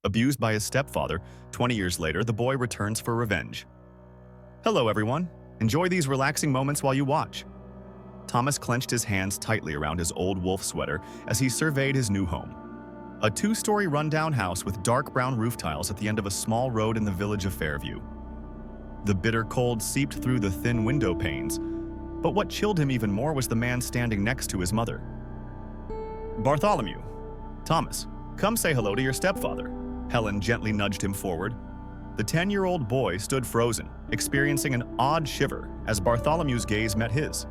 Abused by his stepfather, 20 years later, the boy returns for revenge. Hello, everyone. Enjoy these relaxing moments while you watch. Thomas clenched his hands tightly around his old wolf sweater as he surveyed his new home. A two-story rundown house with dark brown roof tiles at the end of a small road in the village of Fairview. The bitter cold seeped through the thin window panes, but what chilled him even more was the man standing next to his mother. Bartholomew. Thomas, come say hello to your stepfather. Helen gently nudged him forward. The 10-year-old boy stood frozen, experiencing an odd shiver as Bartholomew's gaze met his.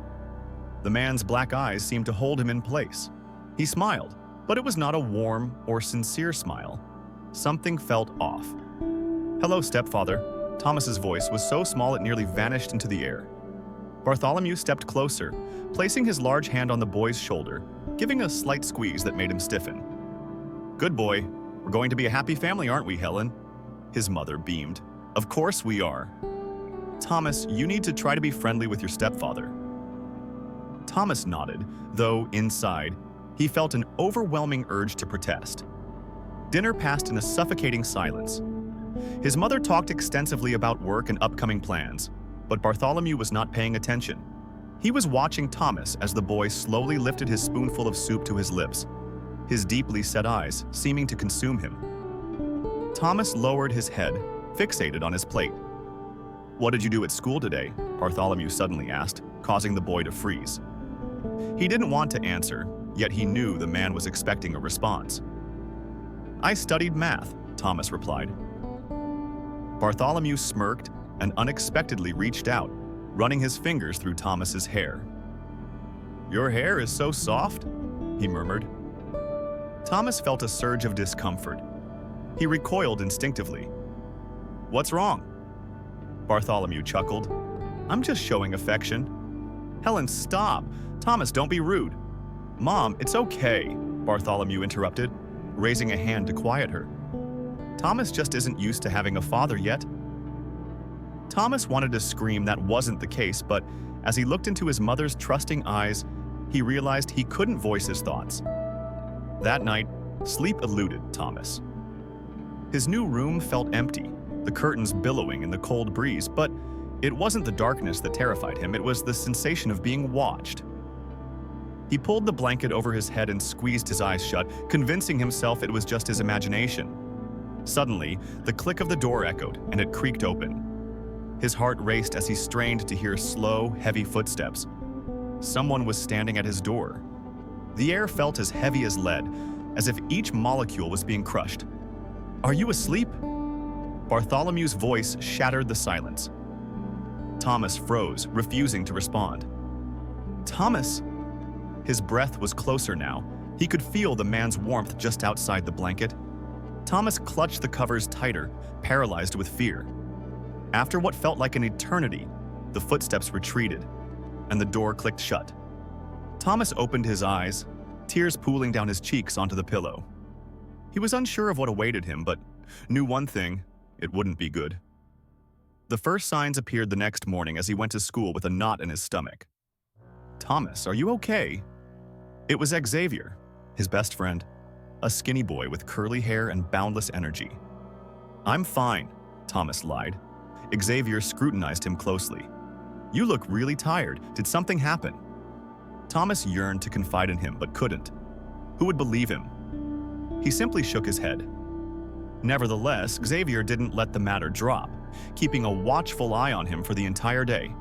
The man's black eyes seemed to hold him in place. He smiled, but it was not a warm or sincere smile. Something felt off. Hello, stepfather. Thomas's voice was so small it nearly vanished into the air. Bartholomew stepped closer, placing his large hand on the boy's shoulder, giving a slight squeeze that made him stiffen. Good boy. We're going to be a happy family, aren't we, Helen? His mother beamed. Of course we are. Thomas, you need to try to be friendly with your stepfather. Thomas nodded, though inside, he felt an overwhelming urge to protest. Dinner passed in a suffocating silence. His mother talked extensively about work and upcoming plans, but Bartholomew was not paying attention. He was watching Thomas as the boy slowly lifted his spoonful of soup to his lips, his deeply set eyes seeming to consume him. Thomas lowered his head, fixated on his plate. What did you do at school today? Bartholomew suddenly asked, causing the boy to freeze. He didn't want to answer, yet he knew the man was expecting a response. I studied math, Thomas replied. Bartholomew smirked and unexpectedly reached out, running his fingers through Thomas's hair. Your hair is so soft, he murmured. Thomas felt a surge of discomfort. He recoiled instinctively. What's wrong? Bartholomew chuckled. I'm just showing affection. Helen, stop. Thomas, don't be rude. Mom, it's okay, Bartholomew interrupted, raising a hand to quiet her. Thomas just isn't used to having a father yet. Thomas wanted to scream that wasn't the case, but as he looked into his mother's trusting eyes, he realized he couldn't voice his thoughts. That night, sleep eluded Thomas. His new room felt empty, the curtains billowing in the cold breeze, but it wasn't the darkness that terrified him, it was the sensation of being watched. He pulled the blanket over his head and squeezed his eyes shut, convincing himself it was just his imagination. Suddenly, the click of the door echoed, and it creaked open. His heart raced as he strained to hear slow, heavy footsteps. Someone was standing at his door. The air felt as heavy as lead, as if each molecule was being crushed. Are you asleep? Bartholomew's voice shattered the silence. Thomas froze, refusing to respond. Thomas! His breath was closer now. He could feel the man's warmth just outside the blanket. Thomas clutched the covers tighter, paralyzed with fear. After what felt like an eternity, the footsteps retreated, and the door clicked shut. Thomas opened his eyes, tears pooling down his cheeks onto the pillow. He was unsure of what awaited him, but knew one thing: it wouldn't be good. The first signs appeared the next morning as he went to school with a knot in his stomach. Thomas, are you okay? It was Xavier, his best friend, a skinny boy with curly hair and boundless energy. I'm fine, Thomas lied. Xavier scrutinized him closely. You look really tired. Did something happen? Thomas yearned to confide in him, but couldn't. Who would believe him? He simply shook his head. Nevertheless, Xavier didn't let the matter drop, keeping a watchful eye on him for the entire day.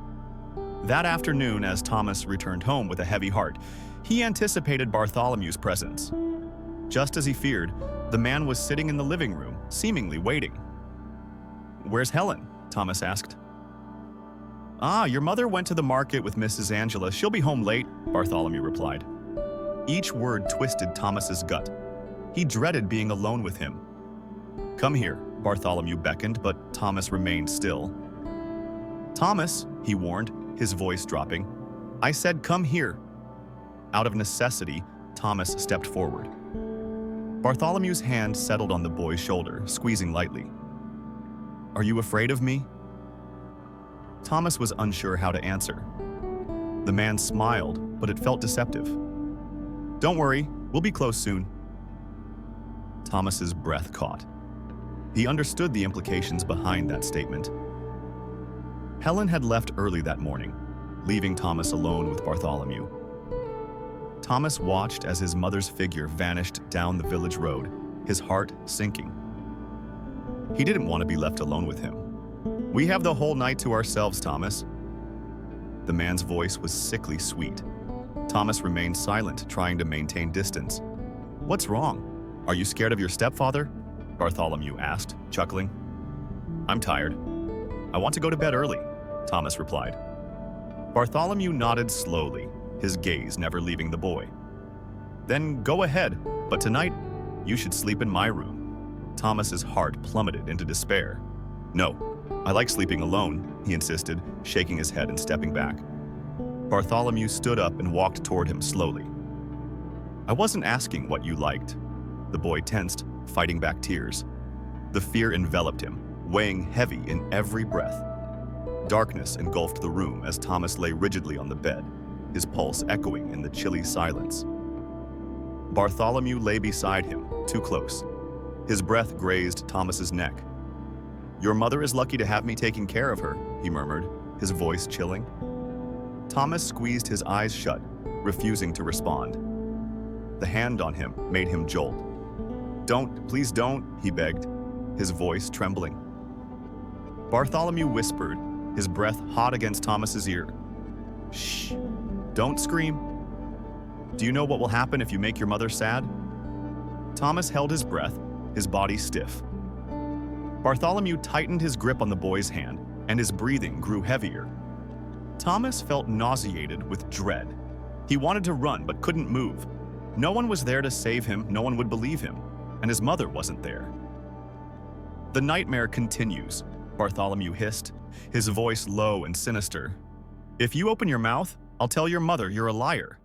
That afternoon, as Thomas returned home with a heavy heart, he anticipated Bartholomew's presence. Just as he feared, the man was sitting in the living room, seemingly waiting. Where's Helen? Thomas asked. Your mother went to the market with Mrs. Angela. She'll be home late, Bartholomew replied. Each word twisted Thomas's gut. He dreaded being alone with him. Come here, Bartholomew beckoned, but Thomas remained still. Thomas, he warned, his voice dropping. I said come here. Out of necessity, Thomas stepped forward. Bartholomew's hand settled on the boy's shoulder, squeezing lightly. Are you afraid of me? Thomas was unsure how to answer. The man smiled, but it felt deceptive. Don't worry, we'll be close soon. Thomas's breath caught. He understood the implications behind that statement. Helen had left early that morning, leaving Thomas alone with Bartholomew. Thomas watched as his mother's figure vanished down the village road, his heart sinking. He didn't want to be left alone with him. "We have the whole night to ourselves, Thomas." The man's voice was sickly sweet. Thomas remained silent, trying to maintain distance. "What's wrong? Are you scared of your stepfather?" Bartholomew asked, chuckling. "I'm tired. I want to go to bed early," Thomas replied. Bartholomew nodded slowly, his gaze never leaving the boy. "Then go ahead, but tonight you should sleep in my room." Thomas's heart plummeted into despair. "No, I like sleeping alone," he insisted, shaking his head and stepping back. Bartholomew stood up and walked toward him slowly. "I wasn't asking what you liked." The boy tensed, fighting back tears. The fear enveloped him, weighing heavy in every breath. Darkness engulfed the room as Thomas lay rigidly on the bed, his pulse echoing in the chilly silence. Bartholomew lay beside him, too close. His breath grazed Thomas's neck. "Your mother is lucky to have me taking care of her," he murmured, his voice chilling. Thomas squeezed his eyes shut, refusing to respond. The hand on him made him jolt. "Don't, please don't," he begged, his voice trembling. Bartholomew whispered, his breath hot against Thomas's ear. "Shh, don't scream. Do you know what will happen if you make your mother sad?" Thomas held his breath, his body stiff. Bartholomew tightened his grip on the boy's hand, and his breathing grew heavier. Thomas felt nauseated with dread. He wanted to run but couldn't move. No one was there to save him, no one would believe him, and his mother wasn't there. "The nightmare continues," Bartholomew hissed, his voice low and sinister. "If you open your mouth, I'll tell your mother you're a liar."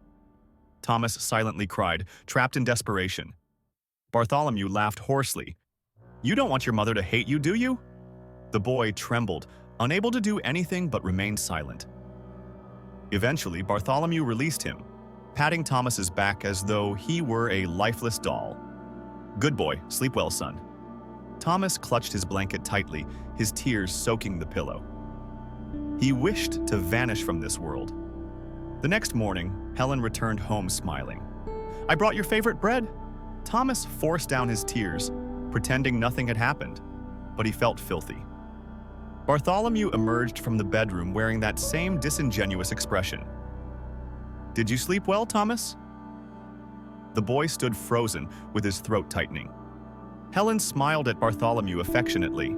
Thomas silently cried, trapped in desperation. Bartholomew laughed hoarsely. "You don't want your mother to hate you, do you?" The boy trembled, unable to do anything but remain silent. Eventually, Bartholomew released him, patting Thomas's back as though he were a lifeless doll. "Good boy, sleep well, son." Thomas clutched his blanket tightly, his tears soaking the pillow. He wished to vanish from this world. The next morning, Helen returned home smiling. "I brought your favorite bread." Thomas forced down his tears, pretending nothing had happened, but he felt filthy. Bartholomew emerged from the bedroom wearing that same disingenuous expression. "Did you sleep well, Thomas?" The boy stood frozen, with his throat tightening. Helen smiled at Bartholomew affectionately.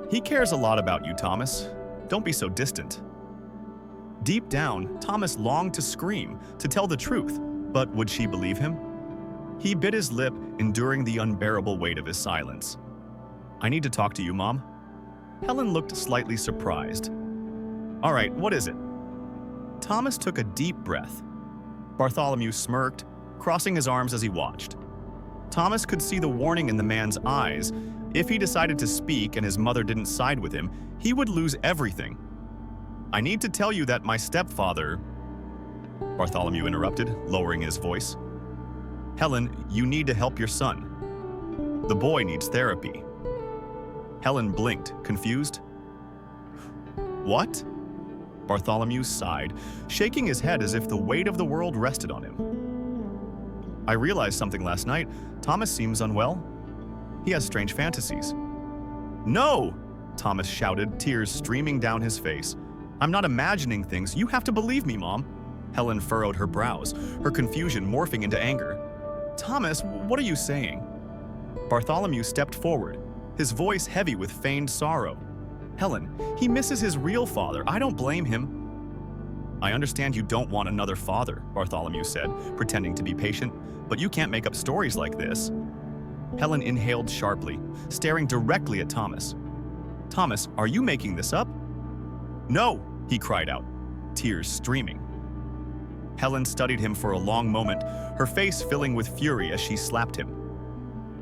"He cares a lot about you, Thomas. Don't be so distant." Deep down, Thomas longed to scream, to tell the truth, but would she believe him? He bit his lip, enduring the unbearable weight of his silence. "I need to talk to you, Mom." Helen looked slightly surprised. "All right, what is it?" Thomas took a deep breath. Bartholomew smirked, crossing his arms as he watched. Thomas could see the warning in the man's eyes. If he decided to speak and his mother didn't side with him, he would lose everything. "I need to tell you that my stepfather—" Bartholomew interrupted, lowering his voice. "Helen, you need to help your son. The boy needs therapy." Helen blinked, confused. "What?" Bartholomew sighed, shaking his head as if the weight of the world rested on him. "I realized something last night. Thomas seems unwell. He has strange fantasies." "No!" Thomas shouted, tears streaming down his face. "I'm not imagining things. You have to believe me, Mom." Helen furrowed her brows, her confusion morphing into anger. "Thomas, what are you saying?" Bartholomew stepped forward, his voice heavy with feigned sorrow. "Helen, he misses his real father. I don't blame him." "I understand you don't want another father," Bartholomew said, pretending to be patient, "but you can't make up stories like this." Helen inhaled sharply, staring directly at Thomas. "Thomas, are you making this up?" "No!" he cried out, tears streaming. Helen studied him for a long moment, her face filling with fury as she slapped him.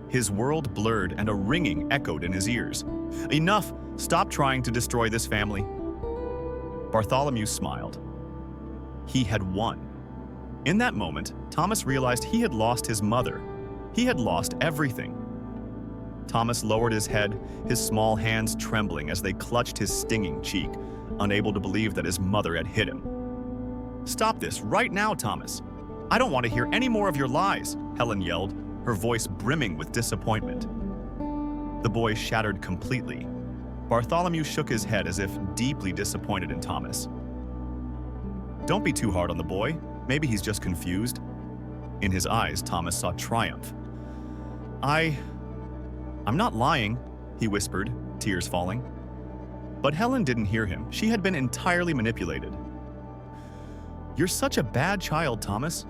His world blurred and a ringing echoed in his ears. "Enough! Stop trying to destroy this family." Bartholomew smiled. He had won. In that moment, Thomas realized he had lost his mother. He had lost everything. Thomas lowered his head, his small hands trembling as they clutched his stinging cheek, unable to believe that his mother had hit him. "Stop this right now, Thomas. I don't want to hear any more of your lies," Helen yelled, her voice brimming with disappointment. The boy shattered completely. Bartholomew shook his head as if deeply disappointed in Thomas. "Don't be too hard on the boy. Maybe he's just confused." In his eyes, Thomas saw triumph. I'm not lying," he whispered, tears falling. But Helen didn't hear him. She had been entirely manipulated. "You're such a bad child, Thomas.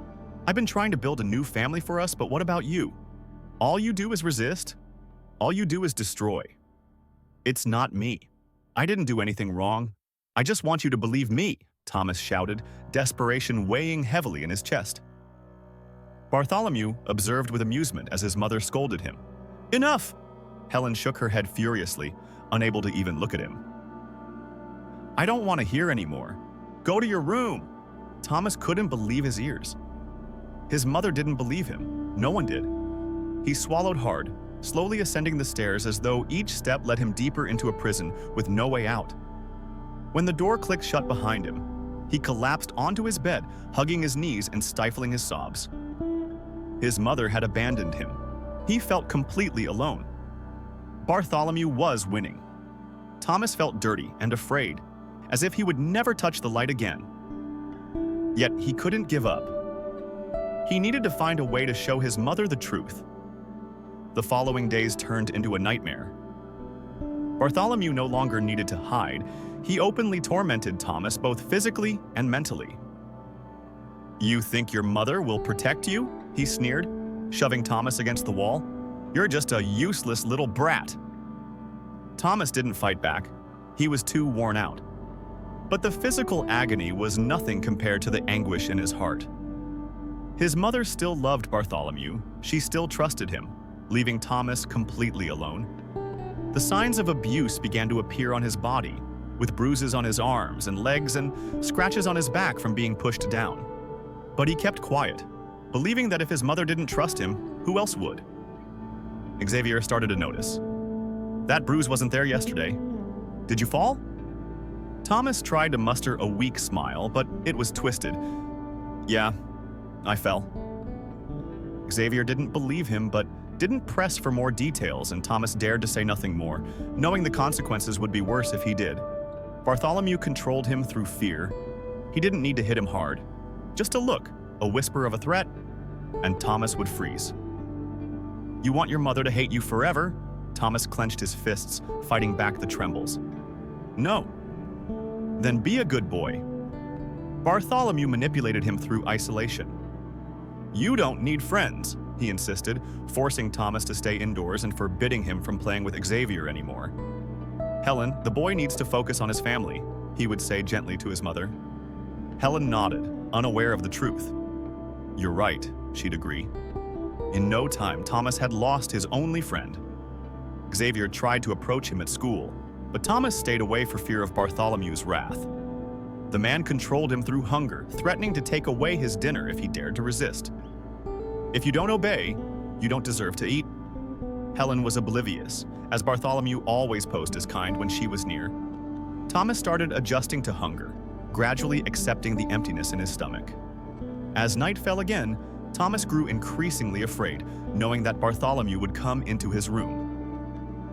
I've been trying to build a new family for us, but what about you? All you do is resist. All you do is destroy. It's not me. I didn't do anything wrong. I just want you to believe me," Thomas shouted, desperation weighing heavily in his chest. Bartholomew observed with amusement as his mother scolded him. "Enough!" Helen shook her head furiously, unable to even look at him. "I don't want to hear anymore. Go to your room." Thomas couldn't believe his ears. His mother didn't believe him. No one did. He swallowed hard, slowly ascending the stairs as though each step led him deeper into a prison with no way out. When the door clicked shut behind him, he collapsed onto his bed, hugging his knees and stifling his sobs. His mother had abandoned him. He felt completely alone. Bartholomew was winning. Thomas felt dirty and afraid, as if he would never touch the light again. Yet he couldn't give up. He needed to find a way to show his mother the truth. The following days turned into a nightmare. Bartholomew no longer needed to hide. He openly tormented Thomas both physically and mentally. "You think your mother will protect you?" he sneered, shoving Thomas against the wall. "You're just a useless little brat." Thomas didn't fight back. He was too worn out. But the physical agony was nothing compared to the anguish in his heart. His mother still loved Bartholomew. She still trusted him, leaving Thomas completely alone. The signs of abuse began to appear on his body, with bruises on his arms and legs and scratches on his back from being pushed down. But he kept quiet, believing that if his mother didn't trust him, who else would? Xavier started to notice. "That bruise wasn't there yesterday. Did you fall?" Thomas tried to muster a weak smile, but it was twisted. "Yeah, I fell." Xavier didn't believe him, but didn't press for more details, and Thomas dared to say nothing more, knowing the consequences would be worse if he did. Bartholomew controlled him through fear. He didn't need to hit him hard. Just a look, a whisper of a threat, and Thomas would freeze. "You want your mother to hate you forever?" Thomas clenched his fists, fighting back the trembles. "No." "Then be a good boy." Bartholomew manipulated him through isolation. "You don't need friends," he insisted, forcing Thomas to stay indoors and forbidding him from playing with Xavier anymore. "Helen, the boy needs to focus on his family," he would say gently to his mother. Helen nodded, unaware of the truth. "You're right," she'd agree. In no time, Thomas had lost his only friend. Xavier tried to approach him at school, but Thomas stayed away for fear of Bartholomew's wrath. The man controlled him through hunger, threatening to take away his dinner if he dared to resist. "If you don't obey, you don't deserve to eat." Helen was oblivious, as Bartholomew always posed as kind when she was near. Thomas started adjusting to hunger, gradually accepting the emptiness in his stomach. As night fell again, Thomas grew increasingly afraid, knowing that Bartholomew would come into his room.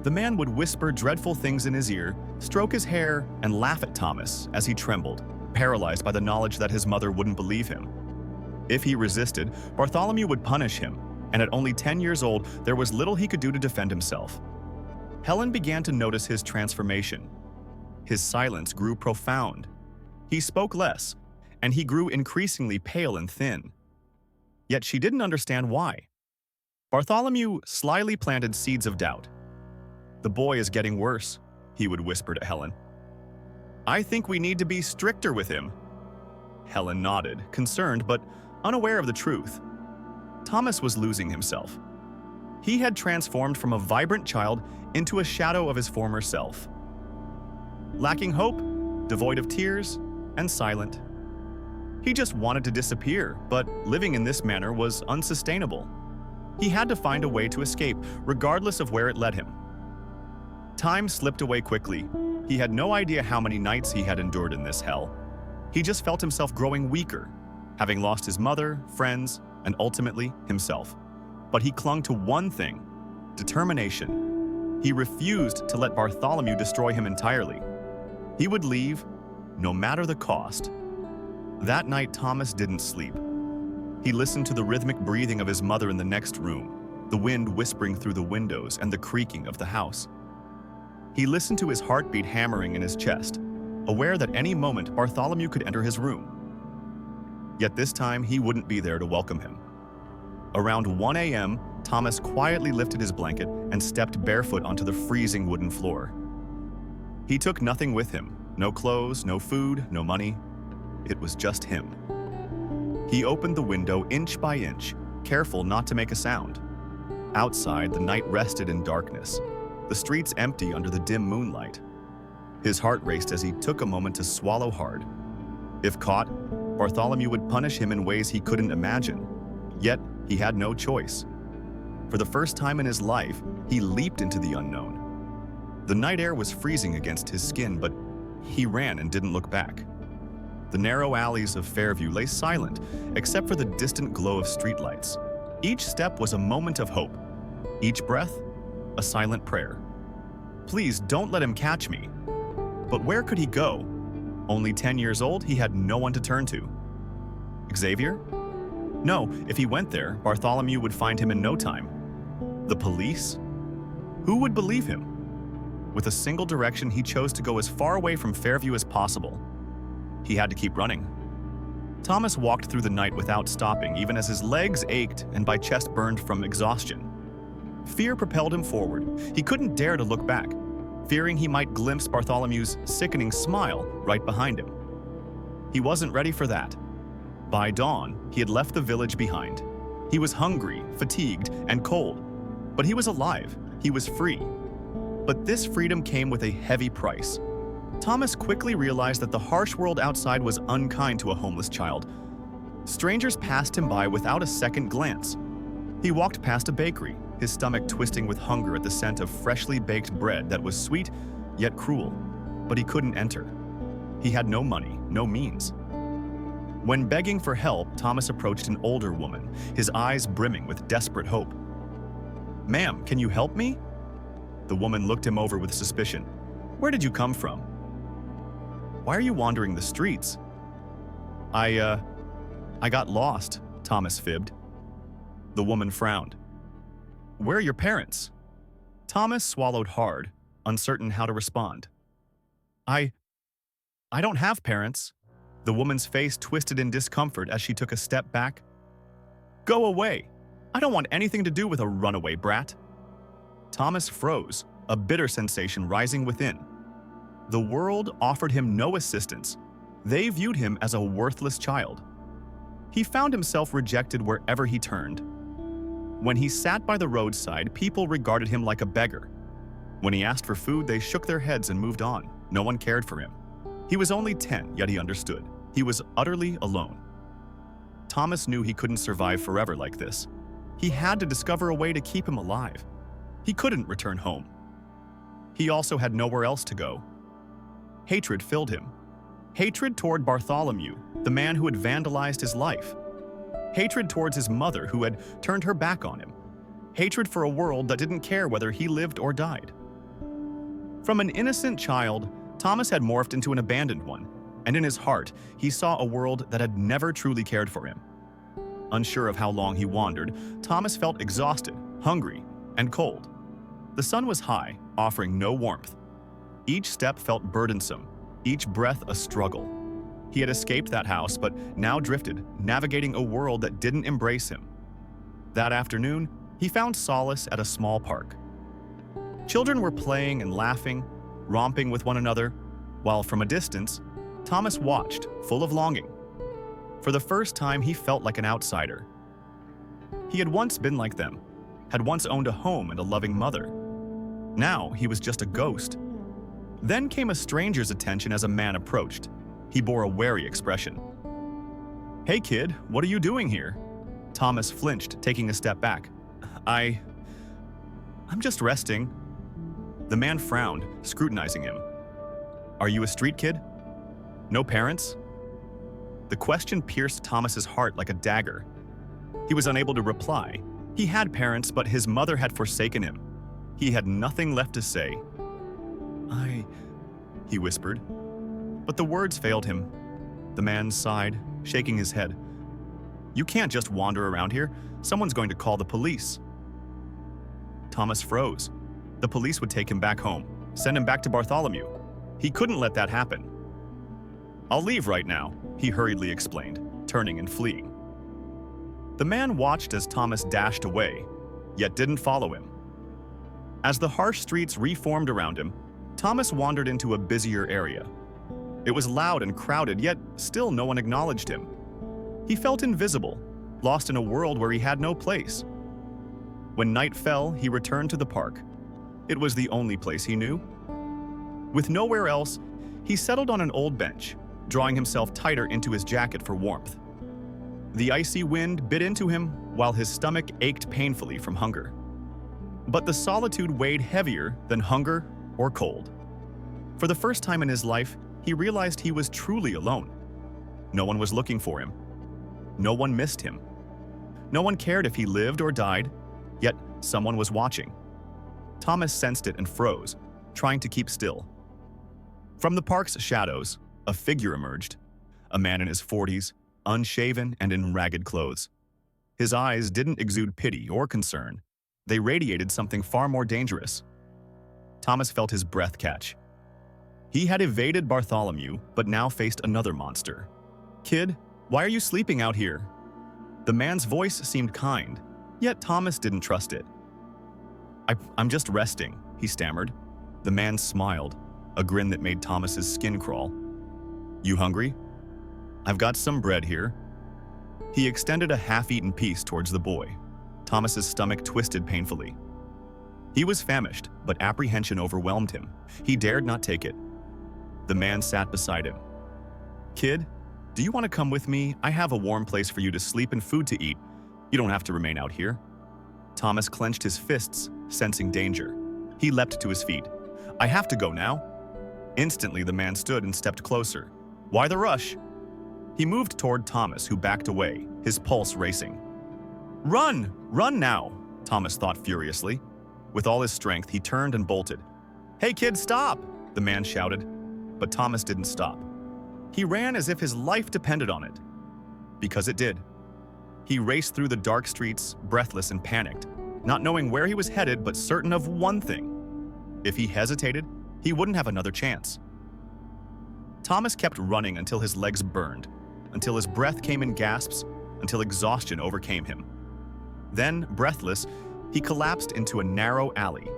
The man would whisper dreadful things in his ear, stroke his hair, and laugh at Thomas as he trembled, paralyzed by the knowledge that his mother wouldn't believe him. If he resisted, Bartholomew would punish him, and at only 10 years old, there was little he could do to defend himself. Helen began to notice his transformation. His silence grew profound. He spoke less, and he grew increasingly pale and thin. Yet she didn't understand why. Bartholomew slyly planted seeds of doubt. "The boy is getting worse," he would whisper to Helen. "I think we need to be stricter with him." Helen nodded, concerned but unaware of the truth. Thomas was losing himself. He had transformed from a vibrant child into a shadow of his former self. Lacking hope, devoid of tears, and silent. He just wanted to disappear, but living in this manner was unsustainable. He had to find a way to escape, regardless of where it led him. Time slipped away quickly. He had no idea how many nights he had endured in this hell. He just felt himself growing weaker, having lost his mother, friends, and ultimately himself. But he clung to one thing: determination. He refused to let Bartholomew destroy him entirely. He would leave, no matter the cost. That night, Thomas didn't sleep. He listened to the rhythmic breathing of his mother in the next room, the wind whispering through the windows and the creaking of the house. He listened to his heartbeat hammering in his chest, aware that any moment Bartholomew could enter his room. Yet this time, he wouldn't be there to welcome him. Around 1 a.m., Thomas quietly lifted his blanket and stepped barefoot onto the freezing wooden floor. He took nothing with him: no clothes, no food, no money. It was just him. He opened the window inch by inch, careful not to make a sound. Outside, the night rested in darkness, the streets empty under the dim moonlight. His heart raced as he took a moment to swallow hard. If caught, Bartholomew would punish him in ways he couldn't imagine. Yet, he had no choice. For the first time in his life, he leaped into the unknown. The night air was freezing against his skin, but he ran and didn't look back. The narrow alleys of Fairview lay silent, except for the distant glow of streetlights. Each step was a moment of hope. Each breath, a silent prayer. Please don't let him catch me. But where could he go? Only 10 years old, he had no one to turn to. Xavier? No, if he went there, Bartholomew would find him in no time. The police? Who would believe him? With a single direction, he chose to go as far away from Fairview as possible. He had to keep running. Thomas walked through the night without stopping, even as his legs ached and my chest burned from exhaustion. Fear propelled him forward. He couldn't dare to look back, fearing he might glimpse Bartholomew's sickening smile right behind him. He wasn't ready for that. By dawn, he had left the village behind. He was hungry, fatigued, and cold, but he was alive. He was free. But this freedom came with a heavy price. Thomas quickly realized that the harsh world outside was unkind to a homeless child. Strangers passed him by without a second glance. He walked past a bakery, his stomach twisting with hunger at the scent of freshly baked bread that was sweet yet cruel, but he couldn't enter. He had no money, no means. When begging for help, Thomas approached an older woman, his eyes brimming with desperate hope. "Ma'am, can you help me?" The woman looked him over with suspicion. "Where did you come from?" "Why are you wandering the streets?" I got lost," Thomas fibbed. The woman frowned. "Where are your parents?" Thomas swallowed hard, uncertain how to respond. I don't have parents." The woman's face twisted in discomfort as she took a step back. "Go away. I don't want anything to do with a runaway brat." Thomas froze, a bitter sensation rising within. The world offered him no assistance. They viewed him as a worthless child. He found himself rejected wherever he turned. When he sat by the roadside, people regarded him like a beggar. When he asked for food, they shook their heads and moved on. No one cared for him. He was only 10, yet he understood. He was utterly alone. Thomas knew he couldn't survive forever like this. He had to discover a way to keep him alive. He couldn't return home. He also had nowhere else to go. Hatred filled him. Hatred toward Bartholomew, the man who had vandalized his life. Hatred towards his mother, who had turned her back on him. Hatred for a world that didn't care whether he lived or died. From an innocent child, Thomas had morphed into an abandoned one, and in his heart, he saw a world that had never truly cared for him. Unsure of how long he wandered, Thomas felt exhausted, hungry, and cold. The sun was high, offering no warmth. Each step felt burdensome, each breath a struggle. He had escaped that house, but now drifted, navigating a world that didn't embrace him. That afternoon, he found solace at a small park. Children were playing and laughing, romping with one another, while from a distance, Thomas watched, full of longing. For the first time, he felt like an outsider. He had once been like them, had once owned a home and a loving mother. Now, he was just a ghost. Then came a stranger's attention as a man approached. He bore a wary expression. "Hey kid, what are you doing here?" Thomas flinched, taking a step back. I... I'm just resting." The man frowned, scrutinizing him. "Are you a street kid? No parents?" The question pierced Thomas's heart like a dagger. He was unable to reply. He had parents, but his mother had forsaken him. He had nothing left to say. He whispered. But the words failed him. The man sighed, shaking his head. "You can't just wander around here. Someone's going to call the police." Thomas froze. The police would take him back home, send him back to Bartholomew. He couldn't let that happen. "I'll leave right now," he hurriedly explained, turning and fleeing. The man watched as Thomas dashed away, yet didn't follow him. As the harsh streets reformed around him, Thomas wandered into a busier area. It was loud and crowded, yet still no one acknowledged him. He felt invisible, lost in a world where he had no place. When night fell, he returned to the park. It was the only place he knew. With nowhere else, he settled on an old bench, drawing himself tighter into his jacket for warmth. The icy wind bit into him while his stomach ached painfully from hunger. But the solitude weighed heavier than hunger or cold. For the first time in his life, he realized he was truly alone. No one was looking for him. No one missed him. No one cared if he lived or died, yet someone was watching. Thomas sensed it and froze, trying to keep still. From the park's shadows, a figure emerged, a man in his 40s, unshaven and in ragged clothes. His eyes didn't exude pity or concern. They radiated something far more dangerous. Thomas felt his breath catch. He had evaded Bartholomew, but now faced another monster. "Kid, why are you sleeping out here?" The man's voice seemed kind, yet Thomas didn't trust it. I'm just resting," he stammered. The man smiled, a grin that made Thomas's skin crawl. "You hungry? I've got some bread here." He extended a half-eaten piece towards the boy. Thomas's stomach twisted painfully. He was famished, but apprehension overwhelmed him. He dared not take it. The man sat beside him. "Kid, do you want to come with me? I have a warm place for you to sleep and food to eat. You don't have to remain out here." Thomas clenched his fists, sensing danger. He leapt to his feet. "I have to go now." Instantly, the man stood and stepped closer. "Why the rush?" He moved toward Thomas, who backed away, his pulse racing. "Run! Run now!" Thomas thought furiously. With all his strength, he turned and bolted. "Hey kid, stop!" the man shouted. But Thomas didn't stop. He ran as if his life depended on it. Because it did. He raced through the dark streets, breathless and panicked, not knowing where he was headed but certain of one thing. If he hesitated, he wouldn't have another chance. Thomas kept running until his legs burned, until his breath came in gasps, until exhaustion overcame him. Then, breathless, he collapsed into a narrow alley.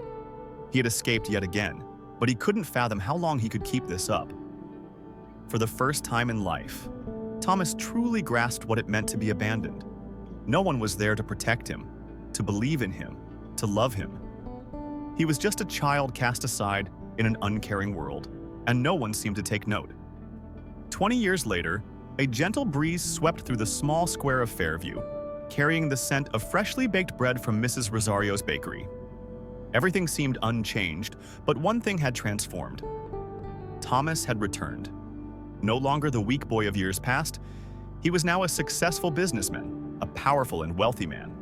He had escaped yet again, but he couldn't fathom how long he could keep this up. For the first time in life, Thomas truly grasped what it meant to be abandoned. No one was there to protect him, to believe in him, to love him. He was just a child cast aside in an uncaring world, and no one seemed to take note. 20 years later, a gentle breeze swept through the small square of Fairview, carrying the scent of freshly baked bread from Mrs. Rosario's bakery. Everything seemed unchanged, but one thing had transformed. Thomas had returned. No longer the weak boy of years past, he was now a successful businessman, a powerful and wealthy man.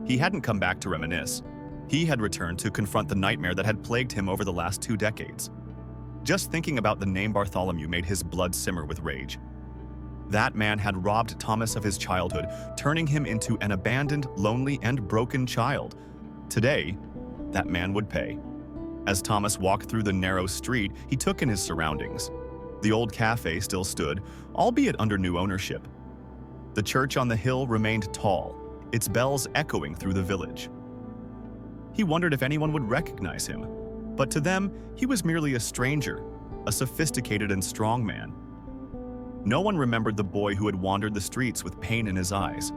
He hadn't come back to reminisce. He had returned to confront the nightmare that had plagued him over the last 2 decades. Just thinking about the name Bartholomew made his blood simmer with rage. That man had robbed Thomas of his childhood, turning him into an abandoned, lonely, and broken child. Today, that man would pay. As Thomas walked through the narrow street, he took in his surroundings. The old cafe still stood, albeit under new ownership. The church on the hill remained tall, its bells echoing through the village. He wondered if anyone would recognize him, but to them, he was merely a stranger, a sophisticated and strong man. No one remembered the boy who had wandered the streets with pain in his eyes.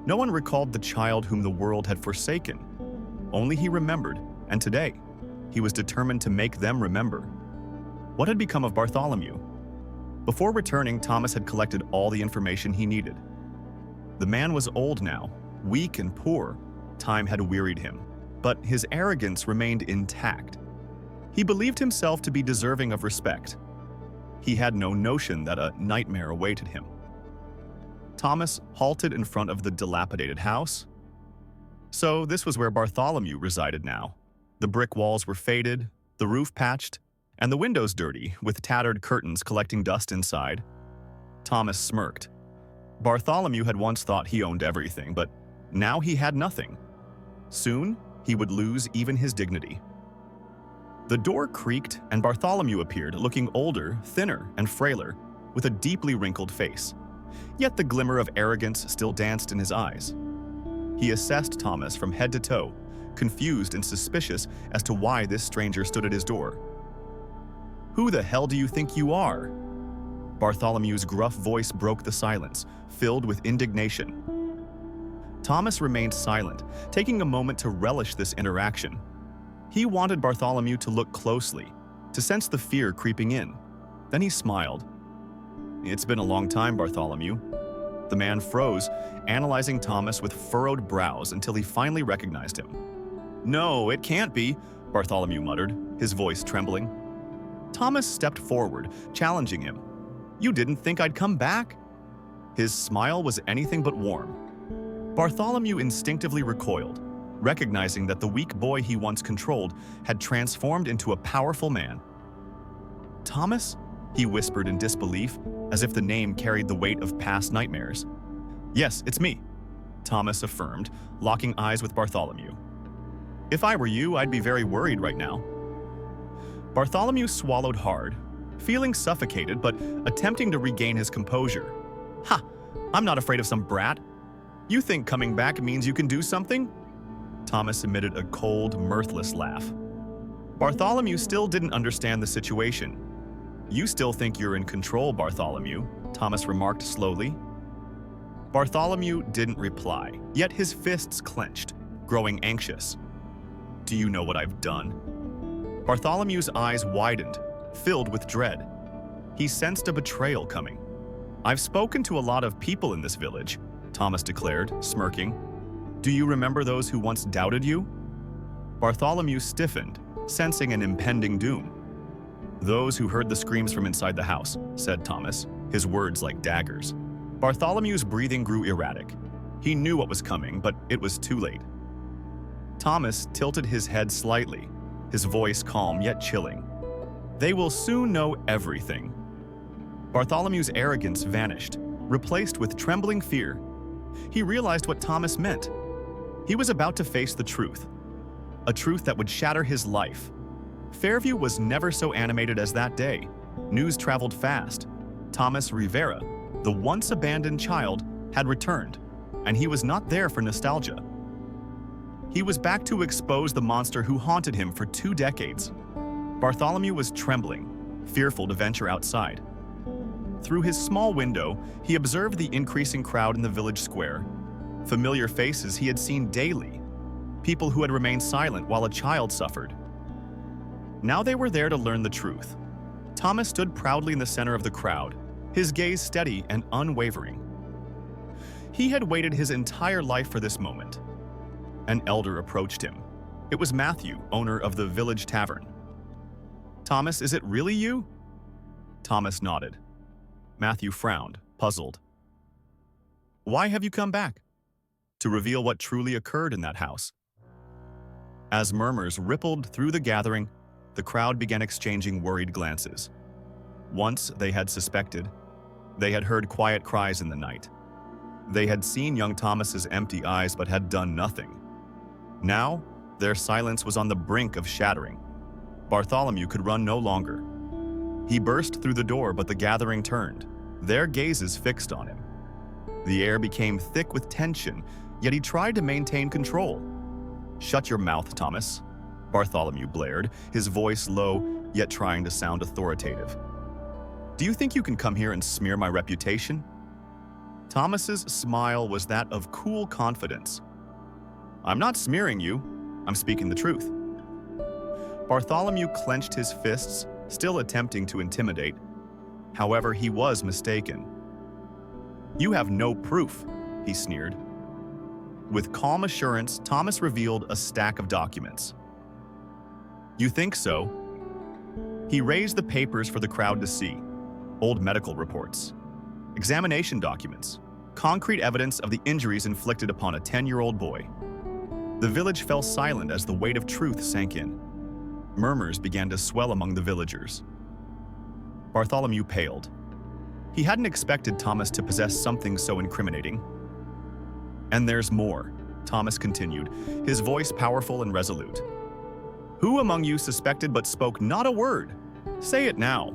No one recalled the child whom the world had forsaken. Only he remembered, and today, he was determined to make them remember. What had become of Bartholomew? Before returning, Thomas had collected all the information he needed. The man was old now, weak and poor, Time had wearied him, but his arrogance remained intact. He believed himself to be deserving of respect. He had no notion that a nightmare awaited him. Thomas halted in front of the dilapidated house. So this was where Bartholomew resided now. The brick walls were faded, the roof patched, and the windows dirty, with tattered curtains collecting dust inside. Thomas smirked. Bartholomew had once thought he owned everything, but now he had nothing. Soon, he would lose even his dignity. The door creaked, and Bartholomew appeared, looking older, thinner, and frailer, with a deeply wrinkled face. Yet the glimmer of arrogance still danced in his eyes. He assessed Thomas from head to toe, confused and suspicious as to why this stranger stood at his door. "Who the hell do you think you are?" Bartholomew's gruff voice broke the silence, filled with indignation. Thomas remained silent, taking a moment to relish this interaction. He wanted Bartholomew to look closely, to sense the fear creeping in. Then he smiled. "It's been a long time, Bartholomew." The man froze, analyzing Thomas with furrowed brows until he finally recognized him. "No, it can't be," Bartholomew muttered, his voice trembling. Thomas stepped forward, challenging him. "You didn't think I'd come back?" His smile was anything but warm. Bartholomew instinctively recoiled, recognizing that the weak boy he once controlled had transformed into a powerful man. "Thomas?" he whispered in disbelief, as if the name carried the weight of past nightmares. "Yes, it's me," Thomas affirmed, locking eyes with Bartholomew. "If I were you, I'd be very worried right now." Bartholomew swallowed hard, feeling suffocated but attempting to regain his composure. "Ha! I'm not afraid of some brat. You think coming back means you can do something?" Thomas emitted a cold, mirthless laugh. Bartholomew still didn't understand the situation. "You still think you're in control, Bartholomew," Thomas remarked slowly. Bartholomew didn't reply, yet his fists clenched, growing anxious. "Do you know what I've done?" Bartholomew's eyes widened, filled with dread. He sensed a betrayal coming. "I've spoken to a lot of people in this village," Thomas declared, smirking. "Do you remember those who once doubted you?" Bartholomew stiffened, sensing an impending doom. "Those who heard the screams from inside the house," said Thomas, his words like daggers. Bartholomew's breathing grew erratic. He knew what was coming, but it was too late. Thomas tilted his head slightly, his voice calm yet chilling. "They will soon know everything." Bartholomew's arrogance vanished, replaced with trembling fear. He realized what Thomas meant. He was about to face the truth, a truth that would shatter his life. Fairview was never so animated as that day. News traveled fast. Thomas Rivera, the once abandoned child, had returned, and he was not there for nostalgia. He was back to expose the monster who haunted him for 2 decades. Bartholomew was trembling, fearful to venture outside. Through his small window, he observed the increasing crowd in the village square. Familiar faces he had seen daily, people who had remained silent while a child suffered. Now they were there to learn the truth. Thomas stood proudly in the center of the crowd, his gaze steady and unwavering. He had waited his entire life for this moment. An elder approached him. It was Matthew, owner of the village tavern. "Thomas, is it really you?" Thomas nodded. Matthew frowned, puzzled. "Why have you come back?" "To reveal what truly occurred in that house." As murmurs rippled through the gathering, the crowd began exchanging worried glances. Once they had suspected. They had heard quiet cries in the night. They had seen young Thomas's empty eyes but had done nothing. Now, their silence was on the brink of shattering. Bartholomew could run no longer. He burst through the door, but the gathering turned, their gazes fixed on him. The air became thick with tension, yet he tried to maintain control. "Shut your mouth, Thomas," Bartholomew blared, his voice low, yet trying to sound authoritative. "Do you think you can come here and smear my reputation?" Thomas's smile was that of cool confidence. "I'm not smearing you. I'm speaking the truth." Bartholomew clenched his fists, still attempting to intimidate. However, he was mistaken. "You have no proof," he sneered. With calm assurance, Thomas revealed a stack of documents. "You think so?" He raised the papers for the crowd to see. Old medical reports, examination documents, concrete evidence of the injuries inflicted upon a 10-year-old boy. The village fell silent as the weight of truth sank in. Murmurs began to swell among the villagers. Bartholomew paled. He hadn't expected Thomas to possess something so incriminating. "And there's more," Thomas continued, his voice powerful and resolute. "Who among you suspected but spoke not a word? Say it now."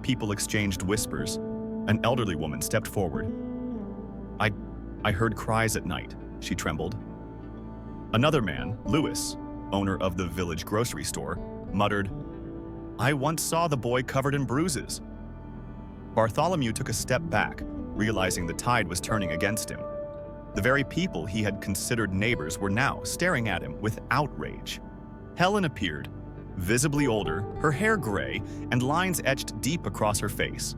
People exchanged whispers. An elderly woman stepped forward. I heard cries at night," she trembled. Another man, Lewis, owner of the village grocery store, muttered, "I once saw the boy covered in bruises." Bartholomew took a step back, realizing the tide was turning against him. The very people he had considered neighbors were now staring at him with outrage. Helen appeared, visibly older, her hair gray, and lines etched deep across her face.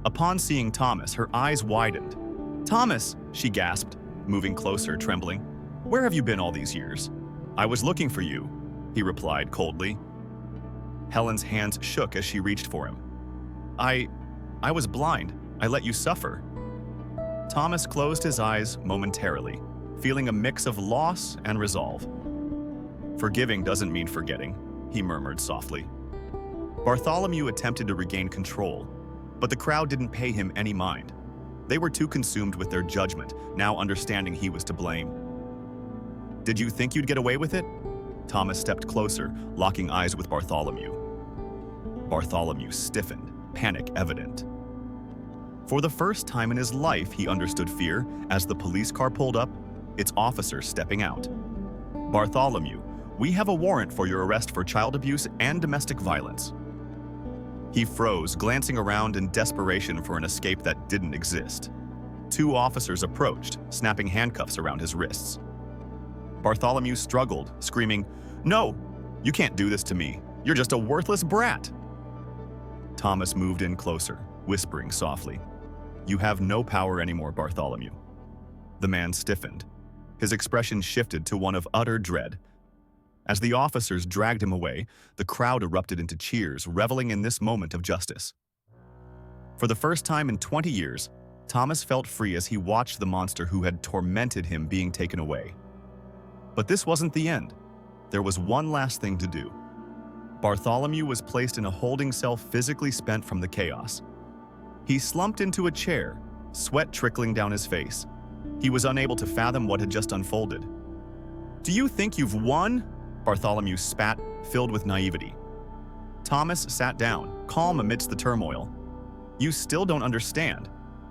Upon seeing Thomas, her eyes widened. "Thomas," she gasped, moving closer, trembling. "Where have you been all these years?" "I was looking for you," he replied coldly. Helen's hands shook as she reached for him. I was blind. I let you suffer." Thomas closed his eyes momentarily, feeling a mix of loss and resolve. "Forgiving doesn't mean forgetting," he murmured softly. Bartholomew attempted to regain control, but the crowd didn't pay him any mind. They were too consumed with their judgment, now understanding he was to blame. "Did you think you'd get away with it?" Thomas stepped closer, locking eyes with Bartholomew. Bartholomew stiffened, panic evident. For the first time in his life, he understood fear as the police car pulled up, its officer stepping out. "Bartholomew, we have a warrant for your arrest for child abuse and domestic violence." He froze, glancing around in desperation for an escape that didn't exist. Two officers approached, snapping handcuffs around his wrists. Bartholomew struggled, screaming, "No, you can't do this to me. You're just a worthless brat." Thomas moved in closer, whispering softly, "You have no power anymore, Bartholomew." The man stiffened. His expression shifted to one of utter dread. As the officers dragged him away, the crowd erupted into cheers, reveling in this moment of justice. For the first time in 20 years, Thomas felt free as he watched the monster who had tormented him being taken away. But this wasn't the end. There was one last thing to do. Bartholomew was placed in a holding cell, physically spent from the chaos. He slumped into a chair, sweat trickling down his face. He was unable to fathom what had just unfolded. "Do you think you've won?" Bartholomew spat, filled with naivety. Thomas sat down, calm amidst the turmoil. "You still don't understand."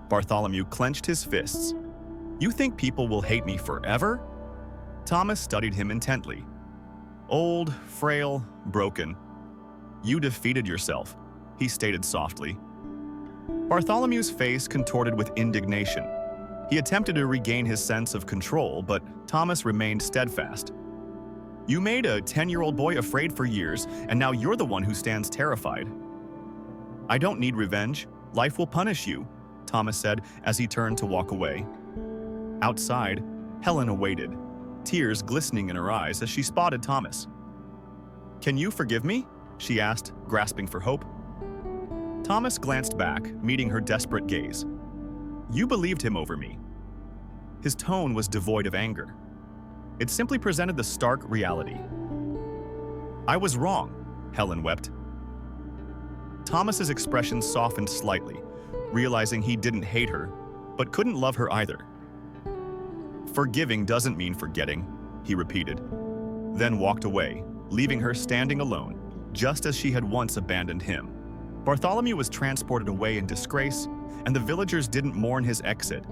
Bartholomew clenched his fists. "You think people will hate me forever?" Thomas studied him intently. "Old, frail, broken. You defeated yourself," he stated softly. Bartholomew's face contorted with indignation. He attempted to regain his sense of control, but Thomas remained steadfast. "You made a 10-year-old boy afraid for years, and now you're the one who stands terrified." "I don't need revenge. Life will punish you," Thomas said as he turned to walk away. Outside, Helen awaited, tears glistening in her eyes as she spotted Thomas. "Can you forgive me?" she asked, grasping for hope. Thomas glanced back, meeting her desperate gaze. "You believed him over me." His tone was devoid of anger. It simply presented the stark reality. "I was wrong," Helen wept. Thomas's expression softened slightly, realizing he didn't hate her, but couldn't love her either. "Forgiving doesn't mean forgetting," he repeated, then walked away, leaving her standing alone, just as she had once abandoned him. Bartholomew was transported away in disgrace, and the villagers didn't mourn his exit.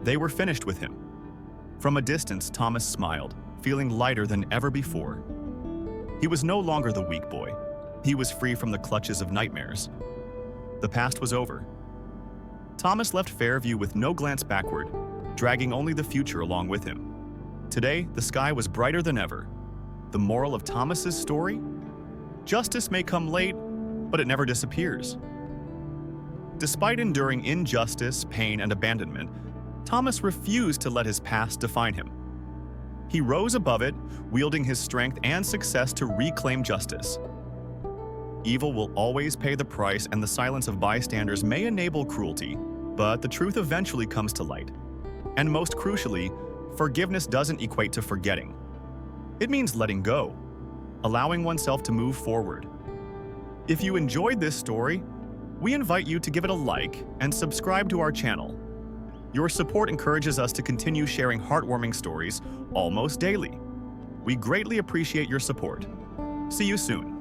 They were finished with him. From a distance, Thomas smiled, feeling lighter than ever before. He was no longer the weak boy. He was free from the clutches of nightmares. The past was over. Thomas left Fairview with no glance backward, dragging only the future along with him. Today, the sky was brighter than ever. The moral of Thomas's story? Justice may come late, but it never disappears. Despite enduring injustice, pain, and abandonment, Thomas refused to let his past define him. He rose above it, wielding his strength and success to reclaim justice. Evil will always pay the price, and the silence of bystanders may enable cruelty, but the truth eventually comes to light. And most crucially, forgiveness doesn't equate to forgetting. It means letting go, allowing oneself to move forward. If you enjoyed this story, we invite you to give it a like and subscribe to our channel. Your support encourages us to continue sharing heartwarming stories almost daily. We greatly appreciate your support. See you soon.